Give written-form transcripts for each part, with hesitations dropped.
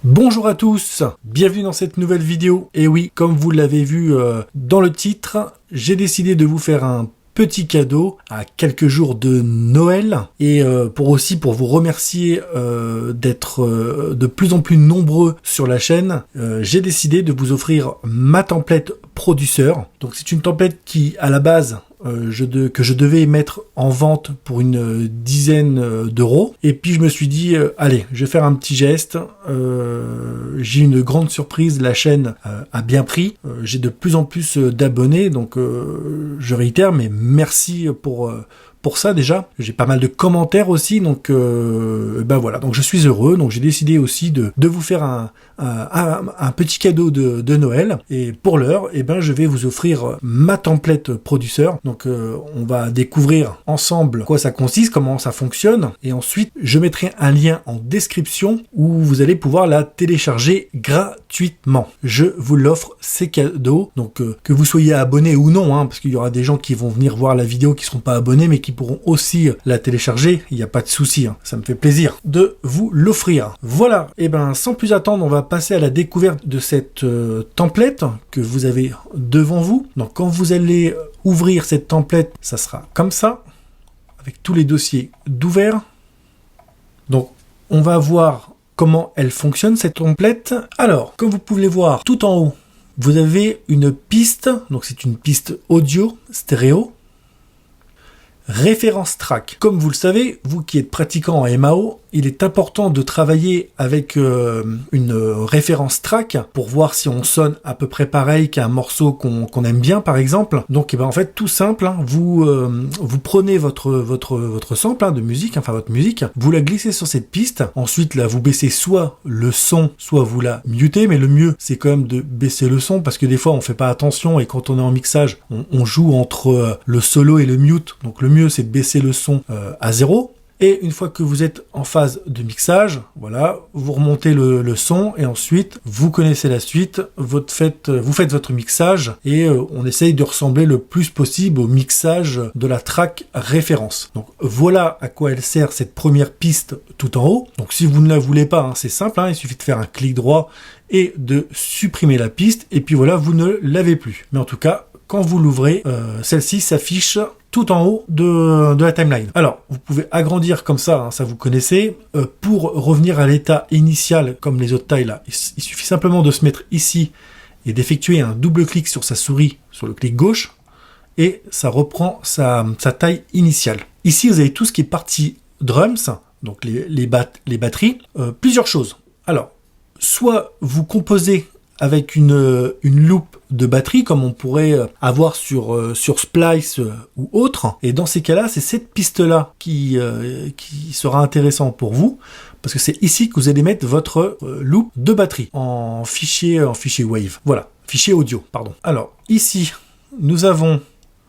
Bonjour à tous, bienvenue dans cette nouvelle vidéo. Et oui, comme vous l'avez vu dans le titre, j'ai décidé de vous faire un petit cadeau à quelques jours de Noël et pour vous remercier d'être de plus en plus nombreux sur la chaîne, j'ai décidé de vous offrir ma template Producer. Donc c'est une template qui à la base que je devais mettre en vente pour une dizaine d'euros, et puis je me suis dit allez, je vais faire un petit geste. J'ai une grande surprise, la chaîne a bien pris, j'ai de plus en plus d'abonnés, donc je réitère, mais merci pour ça déjà. J'ai pas mal de commentaires aussi, donc ben voilà, donc je suis heureux, donc j'ai décidé aussi de vous faire un petit cadeau de Noël, et pour l'heure, eh ben je vais vous offrir ma template Producer. Donc on va découvrir ensemble quoi ça consiste, comment ça fonctionne, et ensuite je mettrai un lien en description où vous allez pouvoir la télécharger gratuitement. Je vous l'offre, ces cadeaux, donc que vous soyez abonné ou non, hein, parce qu'il y aura des gens qui vont venir voir la vidéo qui seront pas abonnés, mais qui pourront aussi la télécharger, il n'y a pas de souci, hein. Ça me fait plaisir de vous l'offrir. Voilà, et ben sans plus attendre, on va passer à la découverte de cette template que vous avez devant vous. Donc quand vous allez ouvrir cette template, ça sera comme ça, avec tous les dossiers d'ouvert. Donc on va voir comment elle fonctionne, cette template. Alors, comme vous pouvez le voir tout en haut, vous avez une piste, donc c'est une piste audio stéréo. Référence track. Comme vous le savez, vous qui êtes pratiquant en MAO, il est important de travailler avec une référence track pour voir si on sonne à peu près pareil qu'un morceau qu'on aime bien, par exemple. Donc, en fait, tout simple, hein, vous prenez votre sample de musique, enfin votre musique, vous la glissez sur cette piste. Ensuite, là, vous baissez soit le son, soit vous la mutez, mais le mieux, c'est quand même de baisser le son, parce que des fois, on fait pas attention, et quand on est en mixage, on joue entre le solo et le mute. Donc, le mieux, c'est de baisser le son à 0. Et une fois que vous êtes en phase de mixage, voilà, vous remontez le son, et ensuite, vous connaissez la suite, vous faites votre mixage, et on essaye de ressembler le plus possible au mixage de la track référence. Donc voilà à quoi elle sert cette première piste tout en haut. Donc si vous ne la voulez pas, hein, c'est simple, hein, il suffit de faire un clic droit et de supprimer la piste, et puis voilà, vous ne l'avez plus. Mais en tout cas, quand vous l'ouvrez, celle-ci s'affiche tout en haut de la timeline. Alors, vous pouvez agrandir comme ça, hein, ça vous connaissez. Pour revenir à l'état initial, comme les autres tailles là, il suffit simplement de se mettre ici et d'effectuer un double clic sur sa souris, sur le clic gauche, et ça reprend sa taille initiale. Ici, vous avez tout ce qui est partie drums, donc les batteries. Plusieurs choses. Alors, soit vous composez avec une loupe de batterie, comme on pourrait avoir sur Splice ou autre. Et dans ces cas-là, c'est cette piste-là qui sera intéressant pour vous, parce que c'est ici que vous allez mettre votre loupe de batterie en fichier wave. Voilà, fichier audio, pardon. Alors, ici, nous avons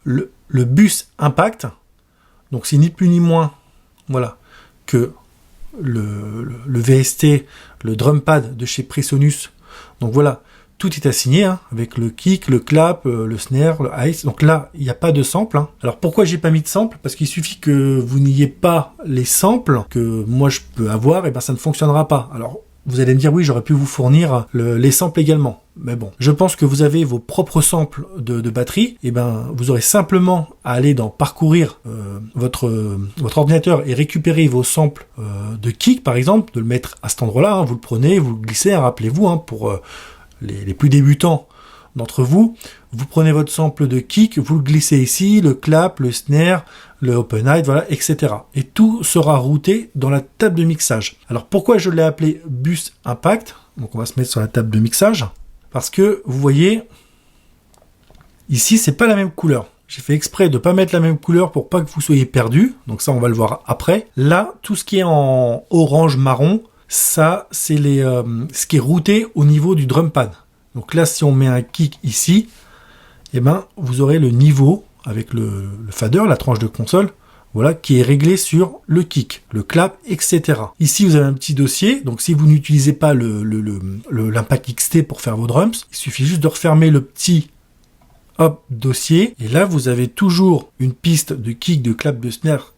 le bus impact. Donc, c'est ni plus ni moins, voilà, que le VST, le drum pad de chez Presonus. Donc voilà, tout est assigné, hein, avec le kick, le clap, le snare, le hi. Donc là, il n'y a pas de sample, hein. Alors pourquoi j'ai pas mis de sample? Parce qu'il suffit que vous n'ayez pas les samples que moi je peux avoir, et ben ça ne fonctionnera pas. Alors vous allez me dire oui, j'aurais pu vous fournir les samples également. Mais bon, je pense que vous avez vos propres samples de batterie, et ben vous aurez simplement à aller dans parcourir votre ordinateur et récupérer vos samples de kick par exemple, de le mettre à cet endroit-là, hein, vous le prenez, vous le glissez, hein, rappelez-vous, hein, pour les plus débutants d'entre vous, vous prenez votre sample de kick, vous le glissez ici, le clap, le snare, le open hide, voilà, etc. Et tout sera routé dans la table de mixage. Alors pourquoi je l'ai appelé bus impact? Donc on va se mettre sur la table de mixage, parce que vous voyez, ici c'est pas la même couleur. J'ai fait exprès de pas mettre la même couleur pour pas que vous soyez perdu. Donc ça on va le voir après. Là, tout ce qui est en orange marron, ça c'est ce qui est routé au niveau du drum pad. Donc là, si on met un kick ici, eh ben vous aurez le niveau avec le fader, la tranche de console, voilà, qui est réglé sur le kick, le clap, etc. Ici, vous avez un petit dossier. Donc, si vous n'utilisez pas l'impact XT pour faire vos drums, il suffit juste de refermer le petit dossier. Et là, vous avez toujours une piste de kick, de clap, de snare,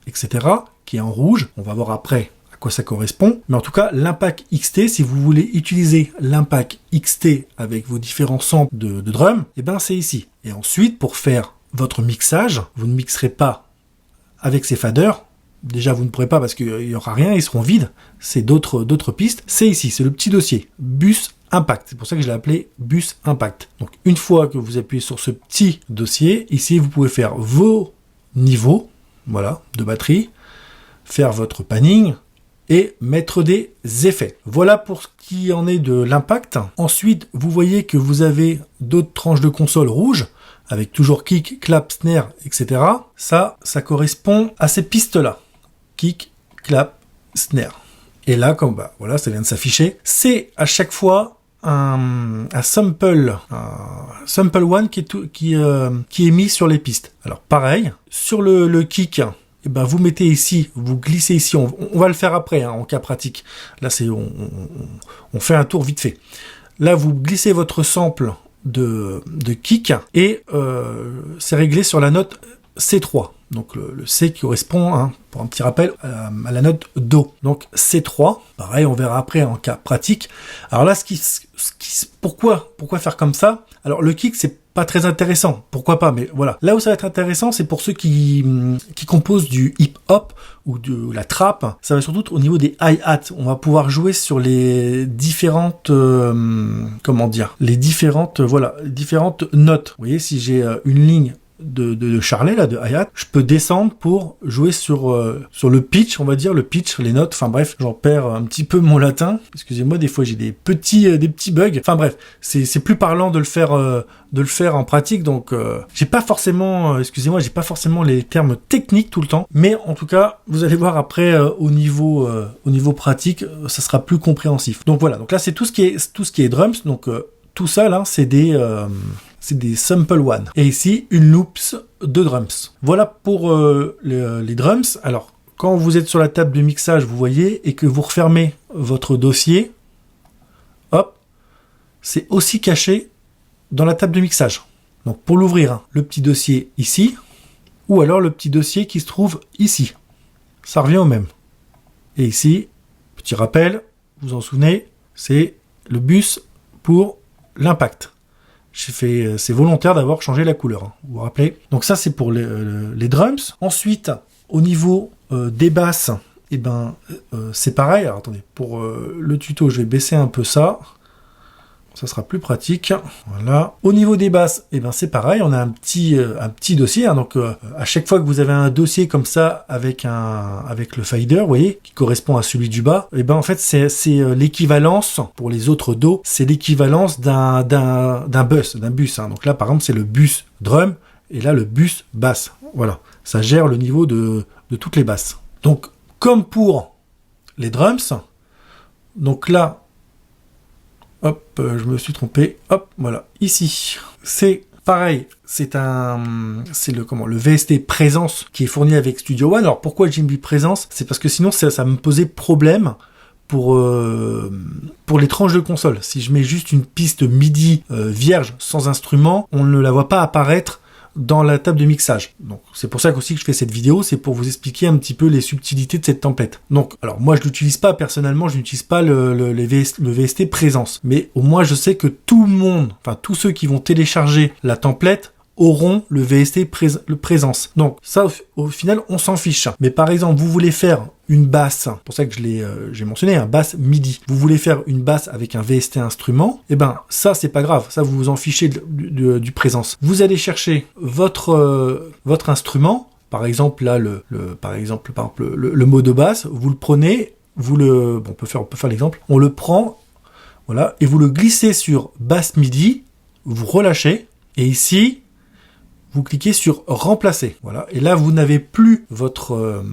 etc. qui est en rouge. On va voir après quoi ça correspond. Mais en tout cas, l'impact XT, si vous voulez utiliser l'impact XT avec vos différents samples de drum, et ben c'est ici. Et ensuite, pour faire votre mixage, vous ne mixerez pas avec ces faders. Déjà, vous ne pourrez pas parce qu'il n'y aura rien, ils seront vides. C'est d'autres pistes. C'est ici, c'est le petit dossier. Bus Impact. C'est pour ça que je l'ai appelé Bus Impact. Donc, une fois que vous appuyez sur ce petit dossier, ici, vous pouvez faire vos niveaux, voilà, de batterie, faire votre panning et mettre des effets. Voilà pour ce qui en est de l'impact. Ensuite, vous voyez que vous avez d'autres tranches de console rouges avec toujours kick, clap, snare, etc. Ça correspond à ces pistes-là. Kick, clap, snare. Et là, comme voilà, ça vient de s'afficher. C'est à chaque fois un sample one qui est mis sur les pistes. Alors pareil, sur le kick, eh ben vous mettez ici, vous glissez ici. On va le faire après, en cas pratique. Là, on fait un tour vite fait. Là, vous glissez votre sample de kick et c'est réglé sur la note C3. Donc le C qui correspond, pour un petit rappel, à la note Do. Donc C3, pareil, on verra après en cas pratique. Alors là, pourquoi faire comme ça? Alors le kick, c'est pas très intéressant, pourquoi pas, mais voilà. Là où ça va être intéressant, c'est pour ceux qui composent du hip-hop ou de la trap. Ça va surtout au niveau des hi-hats. On va pouvoir jouer sur les différentes, les différentes notes. Vous voyez, si j'ai une ligne de Charlet, là, de hi-hat, je peux descendre pour jouer sur le pitch, on va dire, le pitch, les notes, enfin bref, j'en perds un petit peu mon latin, excusez-moi, des fois j'ai des petits bugs, enfin bref, c'est plus parlant de le faire en pratique, donc j'ai pas forcément les termes techniques tout le temps, mais en tout cas, vous allez voir après au niveau pratique, ça sera plus compréhensif. Donc voilà, donc là c'est tout ce qui est drums, donc tout ça là, c'est des sample one. Et ici, une loops de drums. Voilà pour les drums. Alors, quand vous êtes sur la table de mixage, vous voyez, et que vous refermez votre dossier, hop, c'est aussi caché dans la table de mixage. Donc, pour l'ouvrir, le petit dossier ici, ou alors le petit dossier qui se trouve ici. Ça revient au même. Et ici, petit rappel, vous en souvenez, c'est le bus pour l'impact. C'est volontaire d'avoir changé la couleur, vous vous rappelez. Donc ça, c'est pour les drums. Ensuite, au niveau des basses, c'est pareil. Alors attendez, pour le tuto, je vais baisser un peu ça. Ça sera plus pratique. Voilà. Au niveau des basses, c'est pareil. On a un petit dossier. Donc à chaque fois que vous avez un dossier comme ça avec le fader, vous voyez, qui correspond à celui du bas, en fait c'est l'équivalence pour les autres dos. C'est l'équivalence d'un bus. Donc là par exemple c'est le bus drum et là le bus basse. Voilà. Ça gère le niveau de toutes les basses. Donc comme pour les drums, donc là. Hop, je me suis trompé. Hop, voilà. Ici, c'est pareil. C'est le VST présence qui est fourni avec Studio One. Alors pourquoi j'ai mis présence? C'est parce que sinon ça me posait problème pour les tranches de console. Si je mets juste une piste MIDI vierge sans instrument, on ne la voit pas apparaître dans la table de mixage. Donc c'est pour ça aussi que je fais cette vidéo, c'est pour vous expliquer un petit peu les subtilités de cette template. Donc alors moi je l'utilise pas personnellement, je n'utilise pas le VST présence, mais au moins je sais que tout le monde, enfin tous ceux qui vont télécharger la template auront le VST présence. Donc ça au final on s'en fiche. Mais par exemple vous voulez faire une basse, c'est pour ça que j'ai mentionné un basse MIDI. Vous voulez faire une basse avec un VST instrument, ça c'est pas grave, ça vous vous en fichez du présence. Vous allez chercher votre instrument, par exemple là le mot de basse, vous le prenez, on peut faire l'exemple, on le prend, voilà, et vous le glissez sur basse MIDI, vous relâchez, et ici vous cliquez sur remplacer, voilà, et là vous n'avez plus votre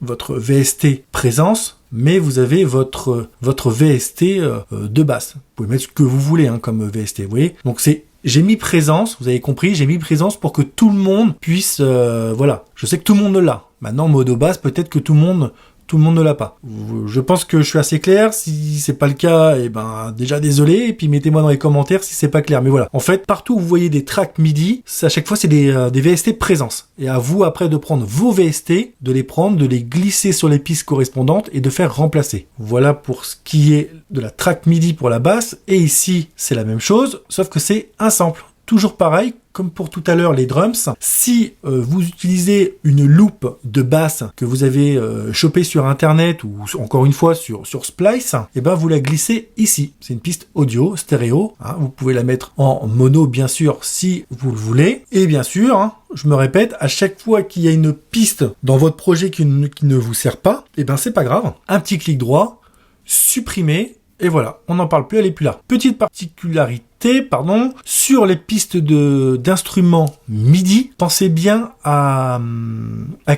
VST présence, mais vous avez votre VST de basse. Vous pouvez mettre ce que vous voulez comme VST, vous voyez. Donc j'ai mis présence, vous avez compris, j'ai mis présence pour que tout le monde puisse, voilà. Je sais que tout le monde l'a. Maintenant, modo basse, peut-être que tout le monde tout le monde ne l'a pas. Je pense que je suis assez clair. Si c'est pas le cas, eh ben déjà désolé. Et puis mettez-moi dans les commentaires si c'est pas clair. Mais voilà. En fait, partout où vous voyez des tracks MIDI, à chaque fois c'est des VST présence. Et à vous après de prendre vos VST, de les prendre, de les glisser sur les pistes correspondantes et de faire remplacer. Voilà pour ce qui est de la track MIDI pour la basse. Et ici, c'est la même chose, sauf que c'est un sample. Toujours pareil, comme pour tout à l'heure les drums, si vous utilisez une loupe de basse que vous avez chopée sur internet ou encore une fois sur Splice, et ben vous la glissez ici. C'est une piste audio, stéréo, hein, vous pouvez la mettre en mono bien sûr si vous le voulez. Et bien sûr, hein, je me répète, à chaque fois qu'il y a une piste dans votre projet qui ne vous sert pas, et ben c'est pas grave. Un petit clic droit, supprimer, et voilà, on n'en parle plus, elle est plus là. Petite particularité, sur les pistes d'instruments MIDI, pensez bien à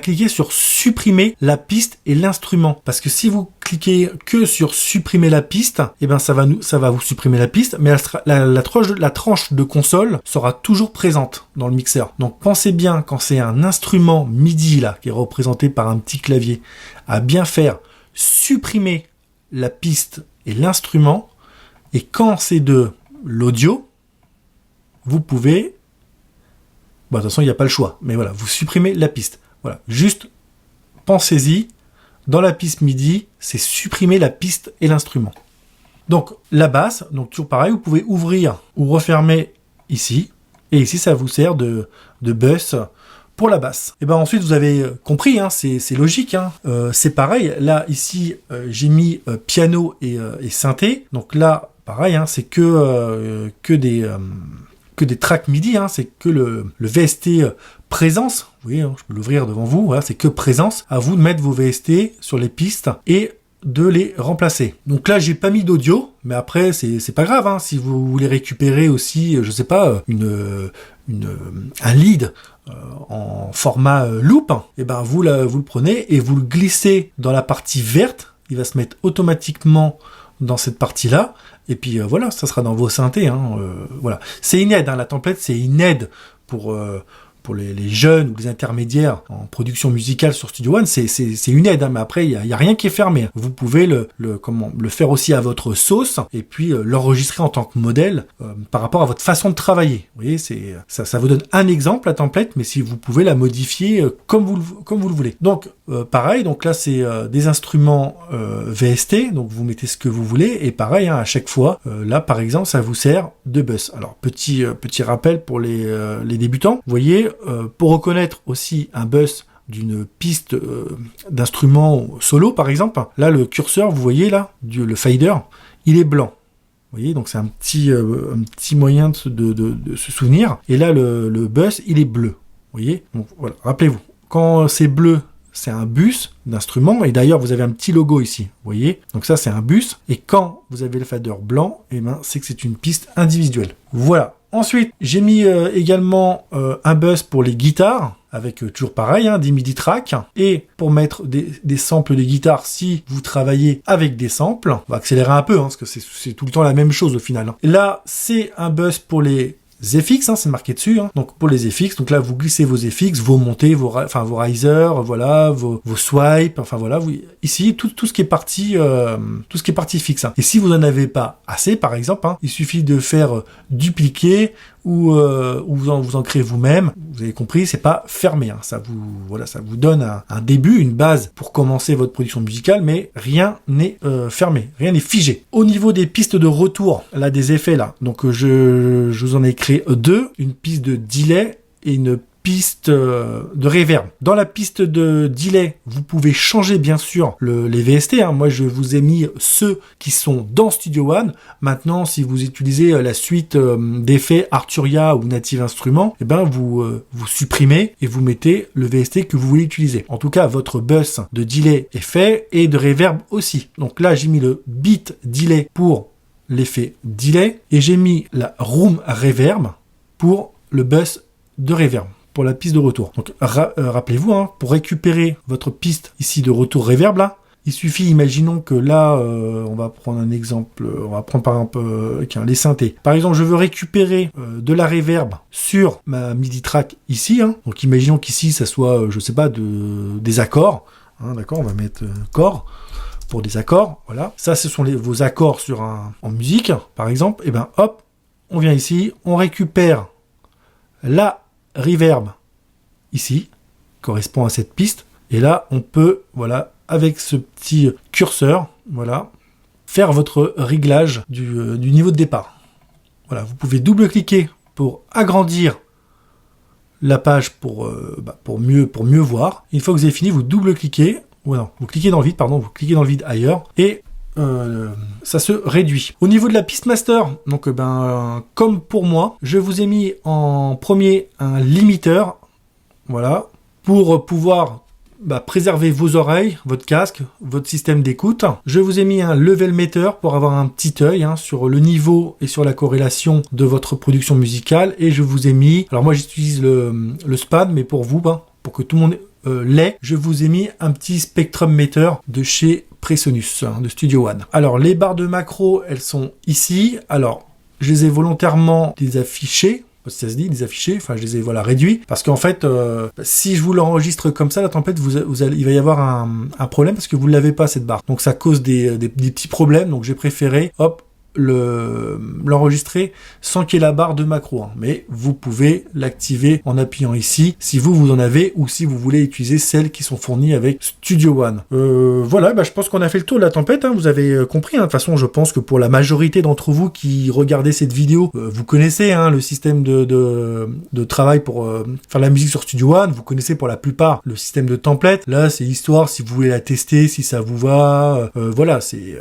cliquer sur supprimer la piste et l'instrument. Parce que si vous cliquez que sur supprimer la piste, eh ben ça va vous supprimer la piste, mais la tranche de console sera toujours présente dans le mixeur. Donc pensez bien, quand c'est un instrument MIDI là, qui est représenté par un petit clavier, à bien faire supprimer la piste et l'instrument, et quand c'est de l'audio, vous pouvez, de toute façon il n'y a pas le choix, mais voilà, vous supprimez la piste. Voilà, juste pensez-y, dans la piste MIDI, c'est supprimer la piste et l'instrument. Donc la basse, donc toujours pareil, vous pouvez ouvrir ou refermer ici, et ici ça vous sert de bus pour la basse. Et ben ensuite vous avez compris, hein, c'est logique, hein. C'est pareil. Là ici j'ai mis piano et synthé. Donc là pareil, hein, c'est que des tracks MIDI, hein, c'est que le VST présence. Vous voyez, hein, je peux l'ouvrir devant vous. Voilà, c'est que présence. À vous de mettre vos VST sur les pistes et de les remplacer. Donc là, j'ai pas mis d'audio, mais après, c'est pas grave, hein, si vous voulez récupérer aussi, je sais pas, un lead en format loop, et ben vous le prenez et vous le glissez dans la partie verte. Il va se mettre automatiquement dans cette partie-là. Et puis voilà, ça sera dans vos synthés. Hein, voilà, c'est une aide. Hein, la template, c'est une aide pour les jeunes ou les intermédiaires en production musicale sur Studio One, c'est une aide, hein, mais après, il y a rien qui est fermé. Vous pouvez le faire aussi à votre sauce, et puis l'enregistrer en tant que modèle par rapport à votre façon de travailler. Vous voyez, ça vous donne un exemple, la template, mais si vous pouvez la modifier comme vous le voulez. Donc, pareil, donc là, c'est des instruments VST, donc vous mettez ce que vous voulez, et pareil, hein, à chaque fois, là, par exemple, ça vous sert de bus. Alors, petit rappel pour les débutants, vous voyez, pour reconnaître aussi un bus d'une piste d'instrument solo par exemple, là le curseur, vous voyez là, le fader, il est blanc. Vous voyez, donc c'est un petit moyen de se souvenir. Et là le bus, il est bleu. Vous voyez, donc voilà, rappelez-vous, quand c'est bleu, c'est un bus d'instrument, et d'ailleurs vous avez un petit logo ici, vous voyez, donc ça c'est un bus, et quand vous avez le fader blanc, eh ben, c'est que c'est une piste individuelle. Voilà. Ensuite, j'ai mis également un bus pour les guitares, avec toujours pareil, hein, des MIDI tracks, et pour mettre des samples de guitare, si vous travaillez avec des samples, on va accélérer un peu, hein, parce que c'est tout le temps la même chose au final. Hein. Là, c'est un bus pour les FX, hein, c'est marqué dessus, hein. Donc pour les FX, donc là vous glissez vos FX, vos montées, vos risers, voilà, vos swipes, enfin voilà, ici tout ce qui est partie fixe. Hein. Et si vous en avez pas assez, par exemple, hein, il suffit de faire dupliquer ou vous en créez vous-même. Vous avez compris, c'est pas fermé. Hein. Ça vous donne un début, une base pour commencer votre production musicale, mais rien n'est fermé, rien n'est figé. Au niveau des pistes de retour, là des effets là, donc je vous en ai créé deux, une piste de delay et une piste de reverb. Dans la piste de delay, vous pouvez changer bien sûr les VST. Hein. Moi, je vous ai mis ceux qui sont dans Studio One. Maintenant, si vous utilisez la suite d'effets Arturia ou Native Instruments, eh ben vous supprimez et vous mettez le VST que vous voulez utiliser. En tout cas, votre bus de delay est fait et de reverb aussi. Donc là, j'ai mis le beat delay pour l'effet delay et j'ai mis la room reverb pour le bus de reverb, pour la piste de retour. Donc rappelez-vous, hein, pour récupérer votre piste ici de retour reverb là, il suffit, imaginons que là, on va prendre un exemple, on va prendre par exemple les synthés. Par exemple, je veux récupérer de la reverb sur ma MIDI track ici, hein. Donc imaginons qu'ici ça soit, je sais pas, des accords. hein, d'accord, on va mettre corps pour des accords, voilà. Ça, ce sont vos accords en musique, par exemple. Et ben, hop, on vient ici, on récupère la reverb ici, correspond à cette piste. Et là, on peut, voilà, avec ce petit curseur, voilà, faire votre réglage du niveau de départ. Voilà, vous pouvez double-cliquer pour agrandir la page pour mieux voir. Une fois que vous avez fini, vous double-cliquez, ou non, vous cliquez dans le vide, pardon, vous cliquez dans le vide ailleurs, et ça se réduit. Au niveau de la piste master, donc comme pour moi, je vous ai mis en premier un limiteur, voilà, pour pouvoir préserver vos oreilles, votre casque, votre système d'écoute. Je vous ai mis un level meter pour avoir un petit œil sur le niveau et sur la corrélation de votre production musicale. Et je vous ai mis, alors moi j'utilise le SPAD, mais pour vous, pour que tout le monde l'ait, je vous ai mis un petit spectrum meter de chez Presonus, de Studio One. Alors les barres de macro, elles sont ici. Alors je les ai volontairement désaffichées. Ça se dit, des affichés, enfin je les ai réduits, parce qu'en fait, si je vous l'enregistre comme ça, la tempête, il va y avoir un problème, parce que vous ne l'avez pas cette barre. Donc ça cause des petits problèmes, donc j'ai préféré, hop, l'enregistrer sans qu'il y ait la barre de macro, mais vous pouvez l'activer en appuyant ici si vous en avez, ou si vous voulez utiliser celles qui sont fournies avec Studio One. Voilà, je pense qu'on a fait le tour de la tempête, vous avez compris, de toute façon je pense que pour la majorité d'entre vous qui regardez cette vidéo, vous connaissez le système de travail pour faire la musique sur Studio One, vous connaissez pour la plupart le système de template. Là c'est histoire, si vous voulez la tester, si ça vous va, voilà, c'est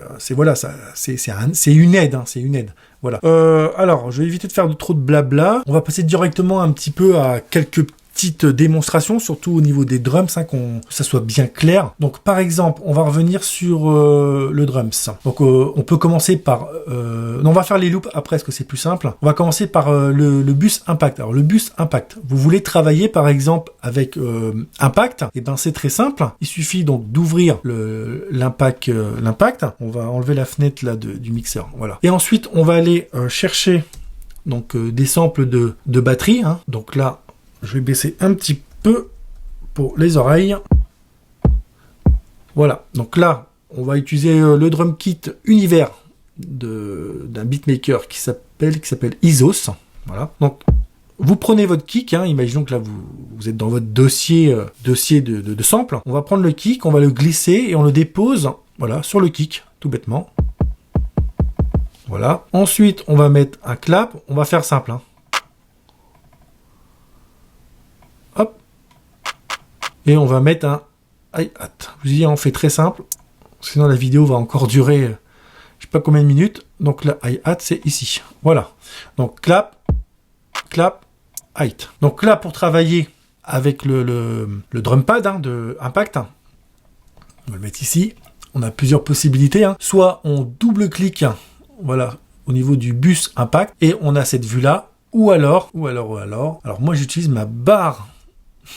une aide. C'est une aide. Voilà. Alors, je vais éviter de faire trop de blabla. On va passer directement un petit peu à quelques petites démonstrations, surtout au niveau des drums, que ça soit bien clair. Donc, par exemple, on va revenir sur le drums. Donc, on peut commencer par... non, on va faire les loops après, parce que c'est plus simple. On va commencer par le bus impact. Alors, le bus impact, vous voulez travailler, par exemple, avec impact, et c'est très simple. Il suffit donc d'ouvrir l'impact. On va enlever la fenêtre là du mixeur. Voilà. Et ensuite, on va aller chercher donc des samples de batterie. Donc là, je vais baisser un petit peu pour les oreilles. Voilà. Donc là, on va utiliser le drum kit univers d'un beatmaker qui s'appelle Isos. Voilà. Donc, vous prenez votre kick. Imaginons que là, vous êtes dans votre dossier de samples. On va prendre le kick, on va le glisser et on le dépose, voilà, sur le kick, tout bêtement. Voilà. Ensuite, on va mettre un clap. On va faire simple. Hop. Et on va mettre un hi-hat. Je vous dis, on fait très simple. Sinon, la vidéo va encore durer, je sais pas combien de minutes. Donc, la hi-hat, c'est ici. Voilà. Donc, clap, hi-hat. Donc là, pour travailler avec le drum pad de Impact, on va le mettre ici. On a plusieurs possibilités. Soit on double-clique, voilà, au niveau du bus Impact, et on a cette vue-là. Ou alors, moi j'utilise ma barre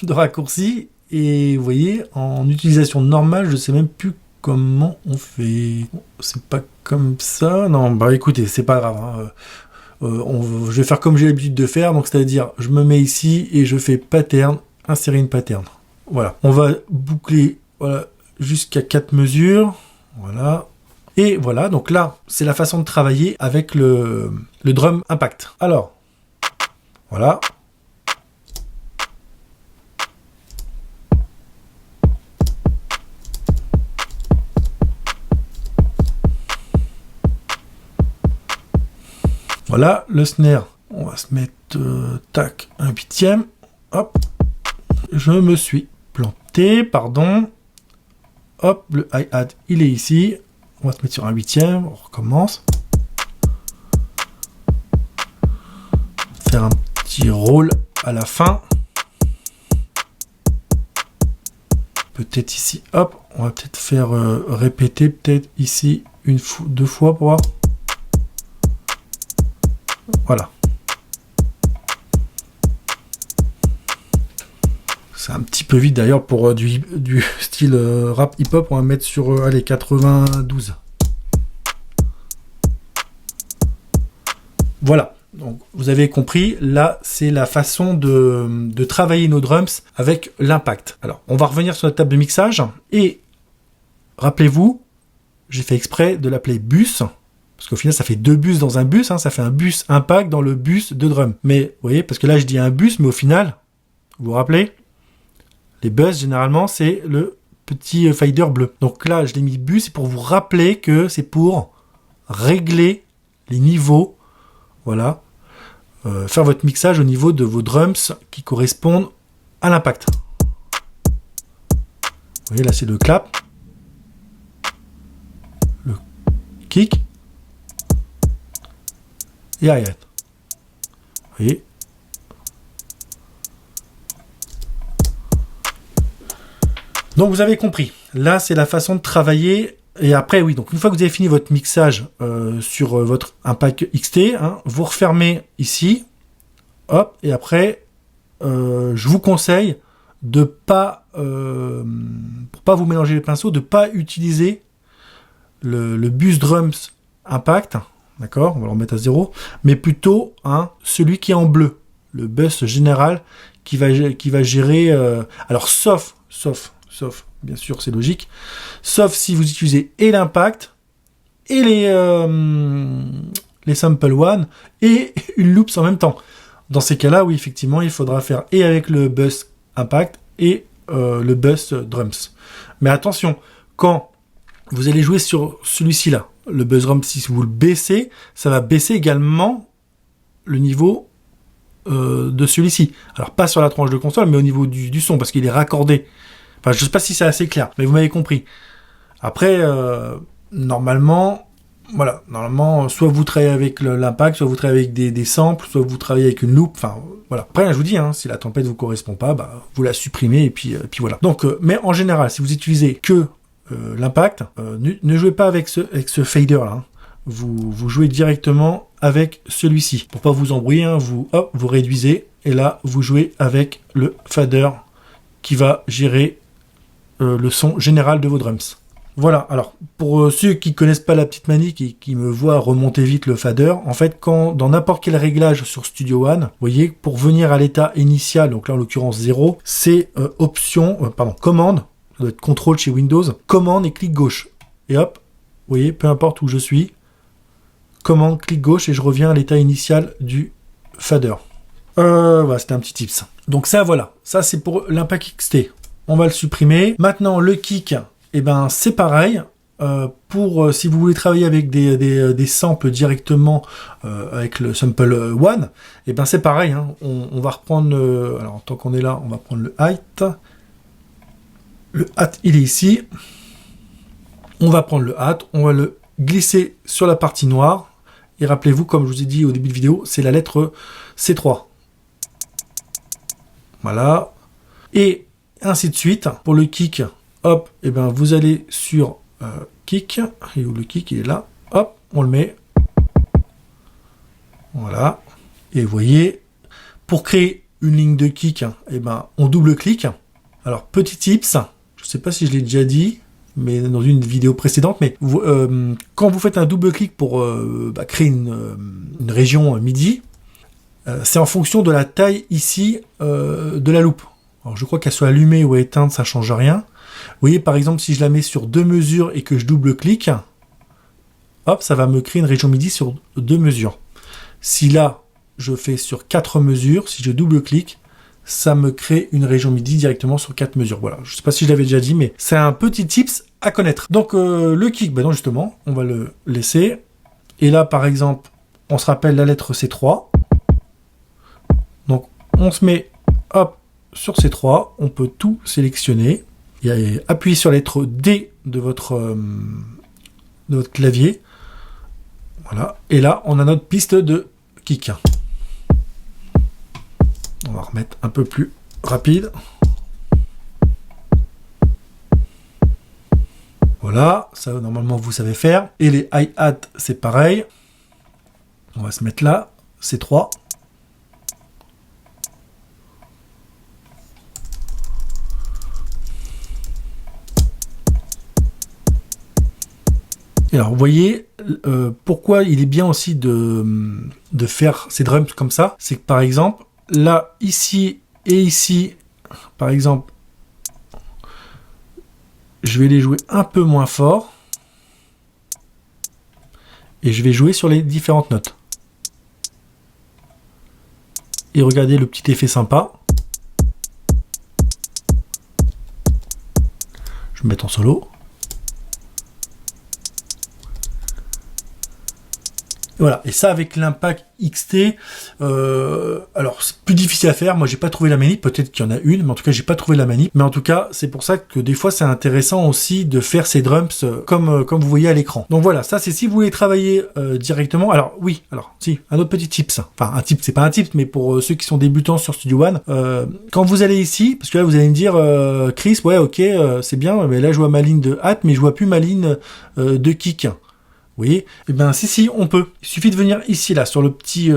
de raccourci, et vous voyez, en utilisation normale, je sais même plus comment on fait. C'est pas comme ça. Non, écoutez, c'est pas grave. Je vais faire comme j'ai l'habitude de faire, donc c'est-à-dire, je me mets ici et je fais pattern, insérer une pattern. Voilà. On va boucler, voilà, jusqu'à 4 mesures. Voilà. Et voilà, donc là, c'est la façon de travailler avec le drum impact. Alors, voilà. Voilà, le snare, on va se mettre, tac, un 8e, hop, je me suis planté, pardon, hop, le hi-hat, il est ici, on va se mettre sur un 8e, on recommence, faire un petit roll à la fin, peut-être ici, hop, on va peut-être faire répéter, peut-être ici, deux fois pour voir. Voilà. C'est un petit peu vite d'ailleurs pour du style rap hip-hop. On va mettre sur allez, 92. Voilà. Donc, vous avez compris, là, c'est la façon de travailler nos drums avec l'impact. Alors, on va revenir sur la table de mixage, et rappelez-vous, j'ai fait exprès de l'appeler bus, parce qu'au final, ça fait 2 bus dans un bus, hein, ça fait un bus impact dans le bus de drum. Mais, vous voyez, parce que là, je dis un bus, mais au final, vous vous rappelez, les bus, généralement, c'est le petit fader bleu. Donc là, je l'ai mis bus, c'est pour vous rappeler que c'est pour régler les niveaux, voilà, faire votre mixage au niveau de vos drums qui correspondent à l'impact. Vous voyez, là, c'est le clap, le kick, et hi-hat. Vous voyez. Donc vous avez compris. Là, c'est la façon de travailler. Et après, oui, donc une fois que vous avez fini votre mixage sur votre Impact XT, hein, vous refermez ici. Hop, et après, je vous conseille de pas, pour pas vous mélanger les pinceaux, de pas utiliser le bus drums Impact. D'accord, on va le remettre à 0, mais plutôt celui qui est en bleu, le bus général qui va gérer. Alors sauf, bien sûr, c'est logique, sauf si vous utilisez et l'impact et les sample one et une loops en même temps. Dans ces cas-là, oui, effectivement, il faudra faire et avec le bus impact et le bus drums. Mais attention, quand vous allez jouer sur celui-ci là, le buzz drum, si vous le baissez, ça va baisser également le niveau de celui-ci. Alors pas sur la tranche de console, mais au niveau du son, parce qu'il est raccordé. Enfin, je sais pas si c'est assez clair, mais vous m'avez compris. Après, normalement, soit vous travaillez avec l'impact, soit vous travaillez avec des samples, soit vous travaillez avec une loupe. Enfin, voilà. Après, je vous dis, si la tempête vous correspond pas, vous la supprimez et puis voilà. Donc, mais en général, si vous utilisez que l'impact, ne jouez pas avec ce fader là. Vous jouez directement avec celui-ci. Pour pas vous embrouiller, vous réduisez et là vous jouez avec le fader qui va gérer le son général de vos drums. Voilà, alors pour ceux qui connaissent pas la petite manie, qui me voient remonter vite le fader, en fait quand dans n'importe quel réglage sur Studio One, vous voyez, pour venir à l'état initial, donc là en l'occurrence 0, c'est commande, ça doit être contrôle chez Windows, commande et clic gauche. Et hop, vous voyez, peu importe où je suis, commande, clic gauche et je reviens à l'état initial du fader. Voilà, c'était un petit tips. Donc ça, voilà, ça c'est pour l'Impact XT. On va le supprimer. Maintenant, le kick, c'est pareil. Si vous voulez travailler avec des samples directement avec le sample one, c'est pareil. On va reprendre. Alors, tant qu'on est là, on va prendre le height. Le hat, il est ici. On va prendre le hat, on va le glisser sur la partie noire. Et rappelez-vous, comme je vous ai dit au début de vidéo, c'est la lettre C3. Voilà. Et ainsi de suite. Pour le kick, hop, vous allez sur kick. Et où le kick, il est là. Hop, on le met. Voilà. Et vous voyez, pour créer une ligne de kick, on double-clique. Alors, petit tips, je ne sais pas si je l'ai déjà dit, mais dans une vidéo précédente, mais quand vous faites un double-clic pour créer une région MIDI, c'est en fonction de la taille ici de la loupe. Alors, je crois qu'elle soit allumée ou éteinte, ça ne change rien. Vous voyez, par exemple, si je la mets sur 2 mesures et que je double-clique, hop, ça va me créer une région MIDI sur 2 mesures. Si là, je fais sur 4 mesures, si je double-clique, ça me crée une région MIDI directement sur 4 mesures. Voilà, je ne sais pas si je l'avais déjà dit, mais c'est un petit tips à connaître. Donc le kick, non justement, on va le laisser. Et là, par exemple, on se rappelle la lettre C3. Donc on se met, hop, sur C3, on peut tout sélectionner. Et appuyer sur la lettre D de votre clavier. Voilà. Et là, on a notre piste de kick. On va remettre un peu plus rapide. Voilà, ça normalement vous savez faire. Et les hi-hat, c'est pareil. On va se mettre là, C3. Alors, vous voyez, pourquoi il est bien aussi de faire ces drums comme ça, c'est que par exemple, là, ici et ici, par exemple, je vais les jouer un peu moins fort. Et je vais jouer sur les différentes notes. Et regardez le petit effet sympa. Je vais me mettre en solo. Voilà, et ça avec l'Impact XT, alors c'est plus difficile à faire, moi j'ai pas trouvé la manip, peut-être qu'il y en a une, mais en tout cas j'ai pas trouvé la manip, mais en tout cas c'est pour ça que des fois c'est intéressant aussi de faire ces drums comme vous voyez à l'écran. Donc voilà, ça c'est si vous voulez travailler directement, alors oui, alors si, un autre petit tips, enfin un tip, c'est pas un tip, mais pour ceux qui sont débutants sur Studio One, quand vous allez ici, parce que là vous allez me dire, Chris, ouais ok, c'est bien, mais là je vois ma ligne de hâte, mais je vois plus ma ligne de kick. Vous voyez? Eh bien, si, on peut. Il suffit de venir ici, là, sur le petit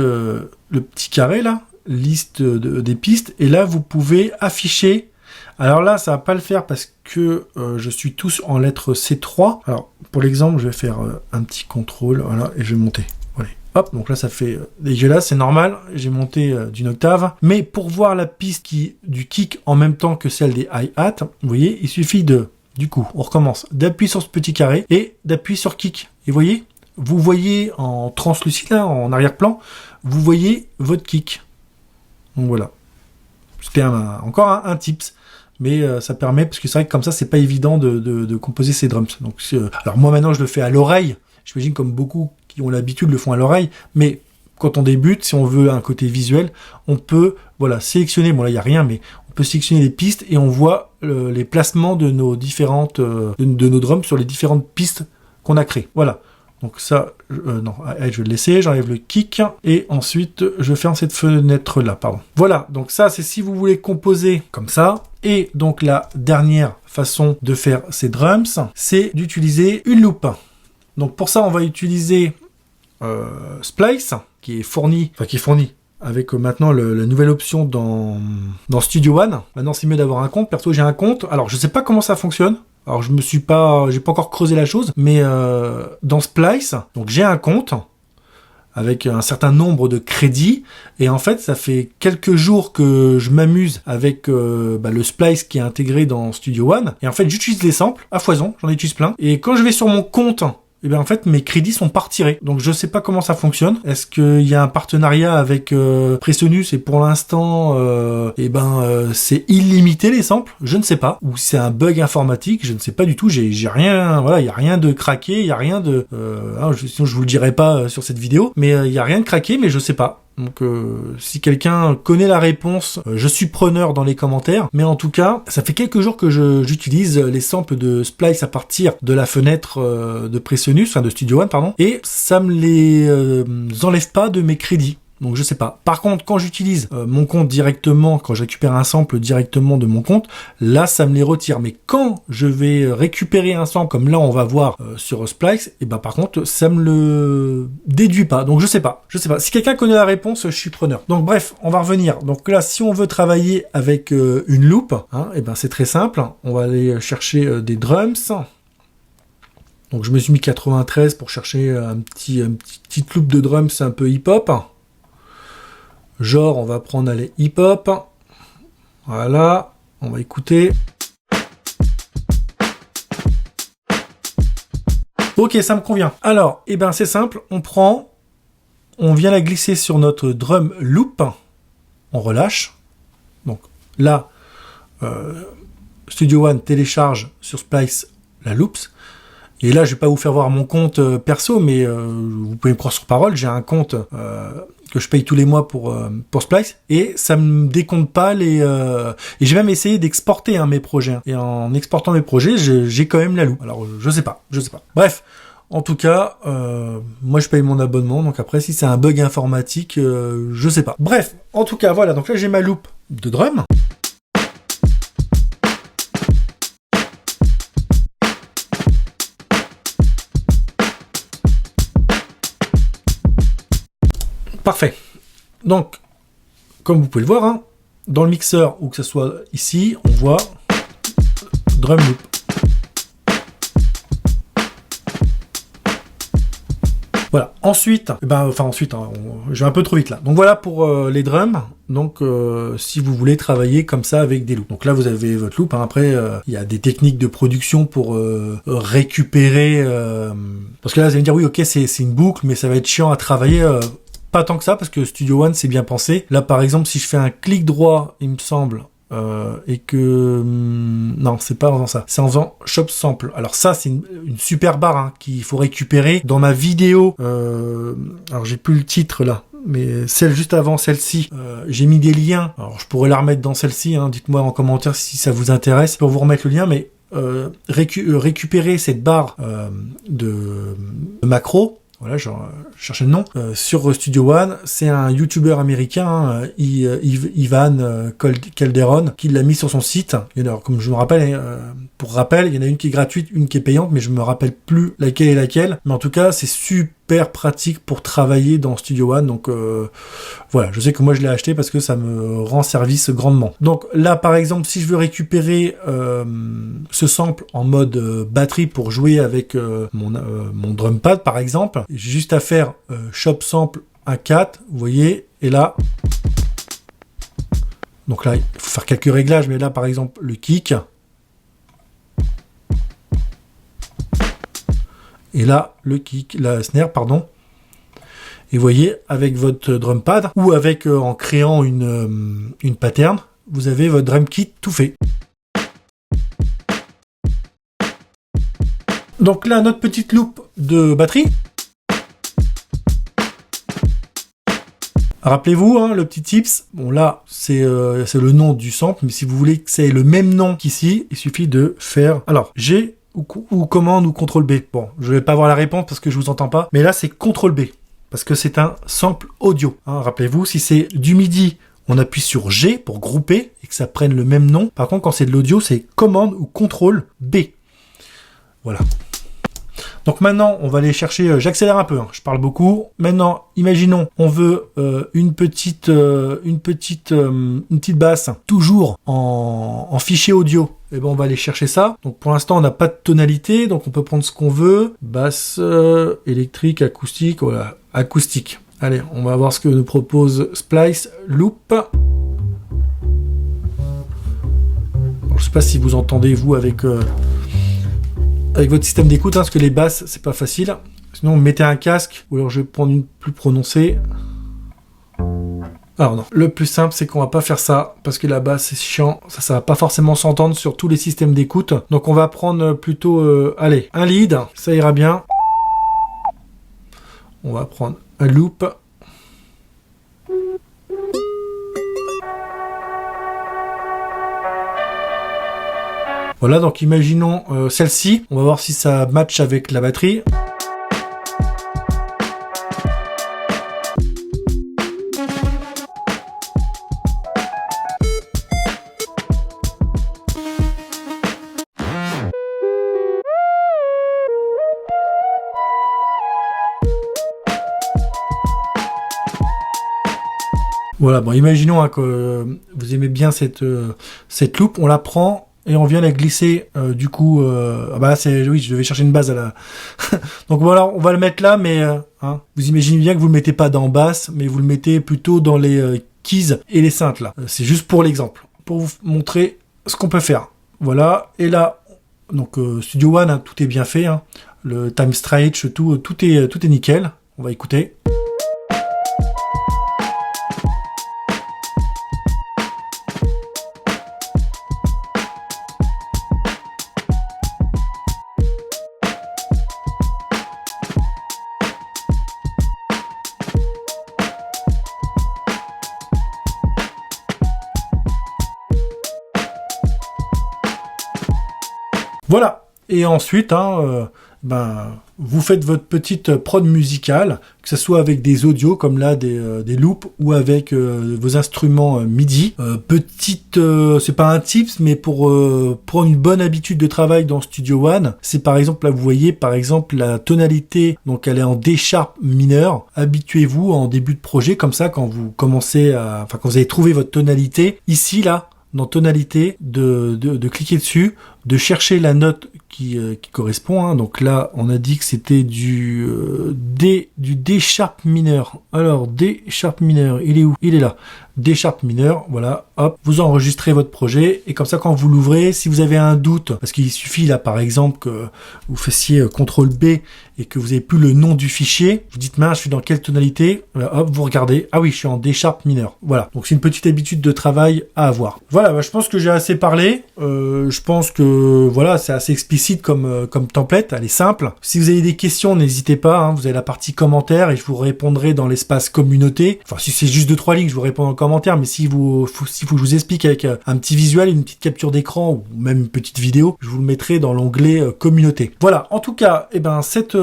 carré, là, liste des pistes, et là, vous pouvez afficher. Alors là, ça va pas le faire parce que je suis tous en lettre C3. Alors, pour l'exemple, je vais faire un petit contrôle, voilà, et je vais monter. Voilà. Hop, donc là, ça fait dégueulasse, c'est normal, j'ai monté d'une octave. Mais pour voir la piste du kick en même temps que celle des hi-hat, vous voyez, il suffit du coup, on recommence, d'appuyer sur ce petit carré et d'appuyer sur kick. Et vous voyez en translucide, là, en arrière-plan, vous voyez votre kick. Donc voilà. C'était encore un tips, mais ça permet, parce que c'est vrai que comme ça, c'est pas évident de composer ces drums. Donc, alors moi maintenant, je le fais à l'oreille. J'imagine comme beaucoup qui ont l'habitude le font à l'oreille, mais quand on débute, si on veut un côté visuel, on peut sélectionner, bon là il n'y a rien, mais on peut sélectionner les pistes et on voit les placements de nos différentes de nos drums sur les différentes pistes qu'on a créées. Voilà. Donc ça, non, je vais le laisser, j'enlève le kick, et ensuite je ferme cette fenêtre-là, pardon. Voilà, donc ça c'est si vous voulez composer comme ça, et donc la dernière façon de faire ces drums, c'est d'utiliser une loupe. Donc pour ça, on va utiliser Splice, qui est fourni avec maintenant la nouvelle option dans Studio One. Maintenant, c'est mieux d'avoir un compte. Perso, j'ai un compte. Alors, je sais pas comment ça fonctionne. Alors, j'ai pas encore creusé la chose, mais dans Splice, donc j'ai un compte avec un certain nombre de crédits, et en fait, ça fait quelques jours que je m'amuse avec le Splice qui est intégré dans Studio One, et en fait, j'utilise les samples à foison, j'en utilise plein, et quand je vais sur mon compte, et bien en fait mes crédits sont pas retirés. Donc je sais pas comment ça fonctionne. Est-ce qu'il y a un partenariat avec Presonus et pour l'instant c'est illimité les samples? Je ne sais pas. Ou c'est un bug informatique, je ne sais pas du tout. J'ai rien, voilà, il y a rien de craqué, il y a rien de sinon je vous le dirai pas sur cette vidéo, mais il y a rien de craqué, mais je sais pas. Donc si quelqu'un connaît la réponse, je suis preneur dans les commentaires. Mais en tout cas, ça fait quelques jours que j'utilise les samples de Splice à partir de la fenêtre de Presonus, enfin de Studio One, pardon, et ça me les enlève pas de mes crédits. Donc je sais pas. Par contre, quand j'utilise mon compte directement, quand je récupère un sample directement de mon compte, là ça me les retire. Mais quand je vais récupérer un sample, comme là on va voir sur Splice, et ben par contre ça me le déduit pas. Donc je sais pas. Si quelqu'un connaît la réponse, je suis preneur. Donc bref, on va revenir. Donc là, si on veut travailler avec une loupe, et ben c'est très simple. On va aller chercher des drums. Donc je me suis mis 93 pour chercher une petite loupe de drums un peu hip-hop. Genre, on va prendre les hip-hop. Voilà, on va écouter. Ok, ça me convient. Alors, c'est simple, on vient la glisser sur notre drum loop, on relâche. Donc là, Studio One télécharge sur Splice la loops. Et là, je vais pas vous faire voir mon compte perso, mais vous pouvez me croire sur parole, j'ai un compte que je paye tous les mois pour Splice, et ça me décompte pas les... Et j'ai même essayé d'exporter mes projets. Et en exportant mes projets, j'ai quand même la loupe. Alors, je sais pas. Bref, en tout cas, moi je paye mon abonnement, donc après, si c'est un bug informatique, je sais pas. Bref, en tout cas, voilà, donc là j'ai ma loupe de drum. Parfait. Donc, comme vous pouvez le voir, dans le mixeur, ou que ce soit ici, on voit drum loop. Voilà. Ensuite, je vais un peu trop vite là. Donc voilà pour les drums. Donc si vous voulez travailler comme ça avec des loops. Donc là vous avez votre loop. Hein. Après il y a des techniques de production pour récupérer. Parce que là vous allez me dire oui ok c'est une boucle mais ça va être chiant à travailler. Pas tant que ça parce que Studio One c'est bien pensé. Là par exemple si je fais un clic droit il me semble. Et que non c'est pas en faisant ça, c'est en faisant shop sample. Alors ça c'est une super barre hein, qu'il faut récupérer dans ma vidéo. Alors j'ai plus le titre là, mais celle juste avant celle-ci, j'ai mis des liens. Alors je pourrais la remettre dans celle-ci. Hein, dites-moi en commentaire si ça vous intéresse pour vous remettre le lien. Mais récupérer cette barre de macro. Voilà, je cherchais le nom. Sur Studio One, c'est un YouTuber américain, Ivan Calderon, qui l'a mis sur son site. Et alors, comme je me rappelle, pour rappel, il y en a une qui est gratuite, une qui est payante, mais je me rappelle plus laquelle est laquelle. Mais en tout cas, c'est super pratique pour travailler dans Studio One. Donc voilà, je sais que moi je l'ai acheté parce que ça me rend service grandement. Donc là, par exemple, si je veux récupérer ce sample en mode batterie pour jouer avec mon drum pad, par exemple, j'ai juste à faire shop sample 1.4, vous voyez, et là, donc là, il faut faire quelques réglages, mais là, par exemple, le kick, et là, le kick, la snare, pardon, et vous voyez, avec votre drum pad, ou avec, en créant une pattern, vous avez votre drum kit tout fait. Donc là, notre petite loupe de batterie. Rappelez-vous, hein, le petit tips, bon là, c'est le nom du sample, mais si vous voulez que c'est le même nom qu'ici, il suffit de faire, alors, G ou commande ou CTRL B. Bon, je vais pas avoir la réponse parce que je vous entends pas, mais là, c'est CTRL B, parce que c'est un sample audio. Hein, rappelez-vous, si c'est du MIDI, on appuie sur G pour grouper et que ça prenne le même nom. Par contre, quand c'est de l'audio, c'est commande ou CTRL B. Voilà. Donc maintenant, on va aller chercher, j'accélère un peu, hein, je parle beaucoup. Maintenant, imaginons, on veut une petite basse, toujours en fichier audio. Et ben on va aller chercher ça. Donc pour l'instant, on n'a pas de tonalité, donc on peut prendre ce qu'on veut. Basse, électrique, acoustique, voilà, acoustique. Allez, on va voir ce que nous propose Splice Loop. Alors, je sais pas si vous entendez, vous, avec votre système d'écoute, hein, parce que les basses, c'est pas facile. Sinon, mettez un casque, ou alors je vais prendre une plus prononcée. Alors non, le plus simple, c'est qu'on va pas faire ça, parce que la basse, c'est chiant. Ça va pas forcément s'entendre sur tous les systèmes d'écoute. Donc on va prendre plutôt, allez, un lead, ça ira bien. On va prendre un loop. Voilà, donc imaginons celle-ci. On va voir si ça match avec la batterie. Voilà, bon, imaginons hein, que vous aimez bien cette loupe. On la prend. Et on vient la glisser, du coup, bah oui, je devais chercher une base à la... Donc voilà, on va le mettre là, mais hein, vous imaginez bien que vous le mettez pas dans basse, mais vous le mettez plutôt dans les keys et les synths là. C'est juste pour l'exemple, pour vous montrer ce qu'on peut faire. Voilà, et là, donc Studio One, hein, tout est bien fait, hein. Le time stretch, tout est nickel. On va écouter. Voilà, et ensuite, hein, vous faites votre petite prod musicale, que ce soit avec des audios comme là, des loops, ou avec vos instruments MIDI. C'est pas un tips, mais pour prendre une bonne habitude de travail dans Studio One, c'est par exemple, là vous voyez par exemple la tonalité, donc elle est en D sharp mineur. Habituez-vous en début de projet, comme ça, quand vous commencez quand vous avez trouvé votre tonalité, ici là, dans tonalité, de cliquer dessus, de chercher la note qui correspond. Hein. Donc là, on a dit que c'était du D sharp mineur. Alors D sharp mineur, il est où? Il est là. D sharp mineur, voilà, hop, vous enregistrez votre projet et comme ça quand vous l'ouvrez, si vous avez un doute, parce qu'il suffit là par exemple que vous fassiez CTRL B et que vous n'avez plus le nom du fichier, vous dites mince, je suis dans quelle tonalité, hop, vous regardez, ah oui, je suis en D sharp mineur. Voilà, donc c'est une petite habitude de travail à avoir. Voilà, bah, je pense que j'ai assez parlé, je pense que voilà, c'est assez explicite comme template, elle est simple. Si vous avez des questions, n'hésitez pas, hein, vous avez la partie commentaires et je vous répondrai dans l'espace communauté. Enfin, si c'est juste 2-3 lignes, je vous réponds en commentaire, mais s'il faut que je vous explique avec un petit visuel, une petite capture d'écran ou même une petite vidéo, je vous le mettrai dans l'onglet communauté. Voilà, en tout cas, eh ben cette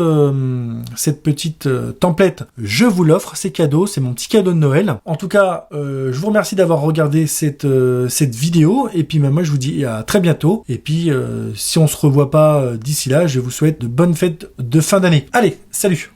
petite template, je vous l'offre, c'est cadeau, c'est mon petit cadeau de Noël. En tout cas, je vous remercie d'avoir regardé cette vidéo et puis moi je vous dis à très bientôt et puis si on se revoit pas d'ici là, je vous souhaite de bonnes fêtes de fin d'année. Allez, salut!